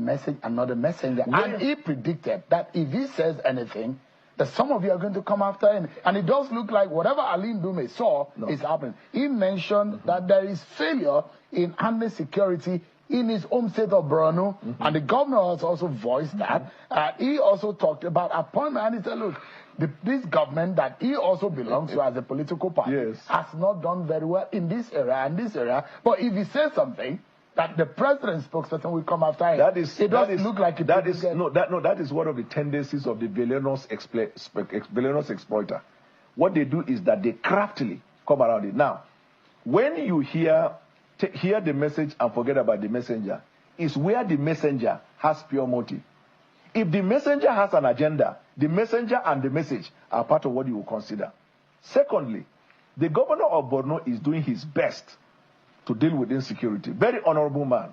message and not the messenger. And he predicted that if he says anything, that some of you are going to come after him. And it does look like whatever Ali Ndume saw is happening. He mentioned that there is failure in handling security in his home state of Borno, and the governor has also voiced that. He also talked about appointment, and he said, look, this government that he also belongs to as a political party has not done very well in this area and this area. But if he says something, that the president's spokesperson will come after him. That is one of the tendencies of the villainous exploiter. What they do is that they craftily come around it. Now, when you hear the message and forget about the messenger, is where the messenger has pure motive. If the messenger has an agenda, the messenger and the message are part of what you will consider. Secondly, the governor of Borno is doing his best to deal with insecurity. Very honorable man.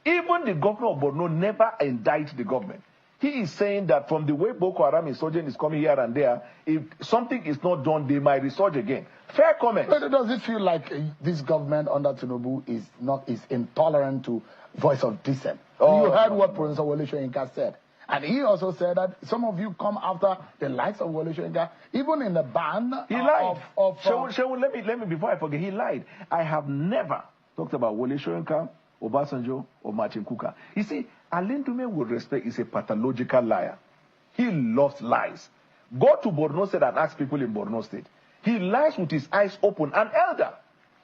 Even the governor of Borno never indicts the government. He is saying that from the way Boko Haram insurgent is coming here and there, if something is not done, they might resurge again. Fair comment. But does it feel like this government under Tinubu is intolerant to voice of dissent? You heard what Professor Wole Soyinka said. And he also said that some of you come after the likes of Wole Soyinka, even in the ban he lied. Let me, before I forget, he lied. I have never talked about Wole Soyinka, Obasanjo, or Martin Kuka. You see, Ali Ndume with respect is a pathological liar. He loves lies. Go to Borno State and ask people in Borno State. He lies with his eyes open, an elder.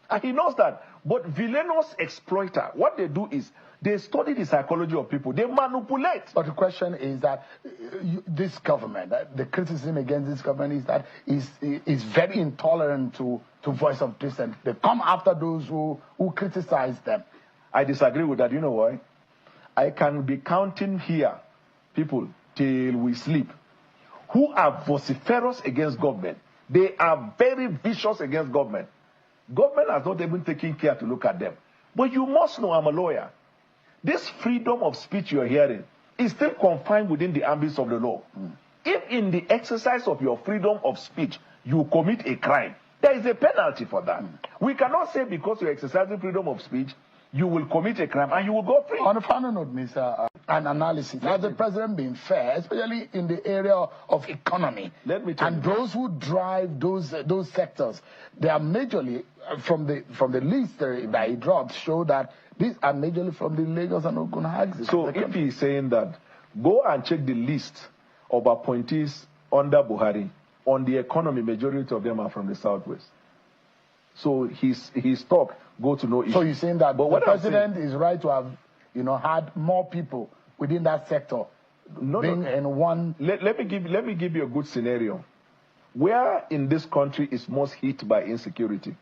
And he knows that. But villainous exploiter, what they do is they study the psychology of people. They manipulate. But the question is that this government, the criticism against this government is that is very intolerant to voice of dissent. They come after those who criticize them. I disagree with that. You know why? I can be counting here people till we sleep who are vociferous against government. They are very vicious against government. Government has not even taken care to look at them. But you must know, I'm a lawyer. This freedom of speech you're hearing is still confined within the ambits of the law. If in the exercise of your freedom of speech you commit a crime, there is a penalty for that. We cannot say because you're exercising freedom of speech, you will commit a crime and you will go free. On a final note, Mr. An analysis. Has the president been fair, especially in the area of economy? Let me tell you. And those who drive those sectors, they are majorly from the list that he dropped show that these are majorly from the Lagos and Ogun axis. So if he's saying that, go and check the list of appointees under Buhari. On the economy, majority of them are from the southwest. So his talk go to no issue. So you're saying that the president is right to have, had more people within that sector in one. Let me give you a good scenario. Where in this country is most hit by insecurity?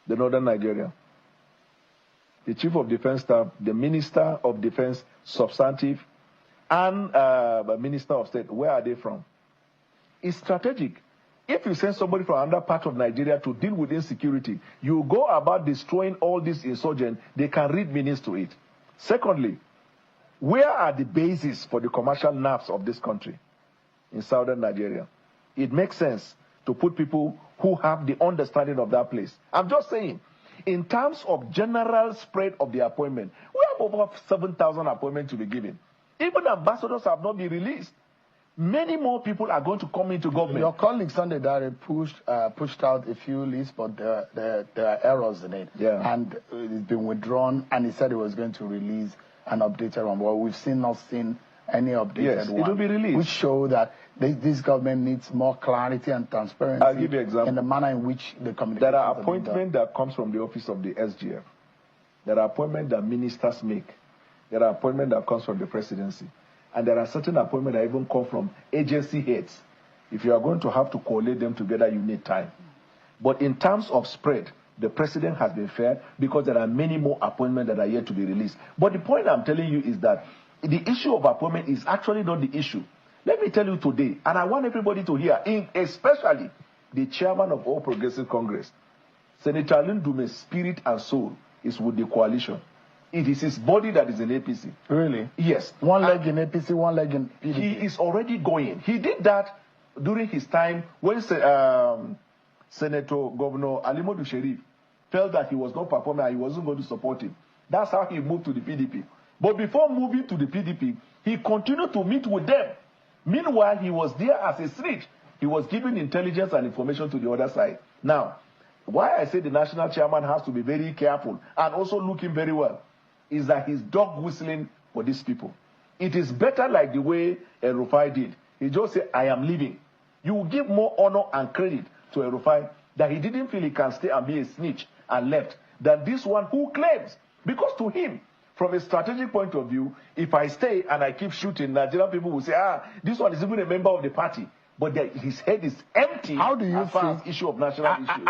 The northern Nigeria. The chief of defense staff, the minister of defense, substantive, and the minister of state. Where are they from? It's strategic. If you send somebody from another part of Nigeria to deal with insecurity, you go about destroying all these insurgents, they can read meanings to it. Secondly, where are the bases for the commercial nerves of this country? In southern Nigeria. It makes sense to put people who have the understanding of that place. I'm just saying, in terms of general spread of the appointment, we have over 7,000 appointments to be given. Even ambassadors have not been released. Many more people are going to come into government. Your colleague Sunday Dare pushed out a few lists, but there are errors in it. Yeah. And it's been withdrawn, and he said he was going to release an updated one. Well, we've not seen any updated one. It will be released. Which show that this government needs more clarity and transparency. I'll give you an example. In the manner in which the communication. There are appointments that comes from the office of the SGF. There are appointments that ministers make. There are appointments that comes from the presidency. And there are certain appointments that even come from agency heads. If you are going to have to collate them together, you need time. But in terms of spread, the president has been fair because there are many more appointments that are yet to be released. But the point I'm telling you is that the issue of appointment is actually not the issue. Let me tell you today, and I want everybody to hear, especially the chairman of All Progressive Congress, Senator Ali Ndume's spirit and soul is with the coalition. It is his body that is in APC. Really? Yes. One leg in APC, one leg in PDP. He is already going. He did that during his time when Senator Governor Ali Ndume felt that he was not performing and he wasn't going to support him. That's how he moved to the PDP. But before moving to the PDP, he continued to meet with them. Meanwhile, he was there as a snitch. He was giving intelligence and information to the other side. Now, why I say the national chairman has to be very careful and also looking very well is that he's dog whistling for these people. It is better like the way Rufai did. He just said, I am leaving. You will give more honor and credit to Rufai that he didn't feel he can stay and be a snitch and left than this one who claims. Because to him, from a strategic point of view, if I stay and I keep shooting, Nigerian people will say, this one is even a member of the party. But his head is empty. How do you as far as issue of national issues.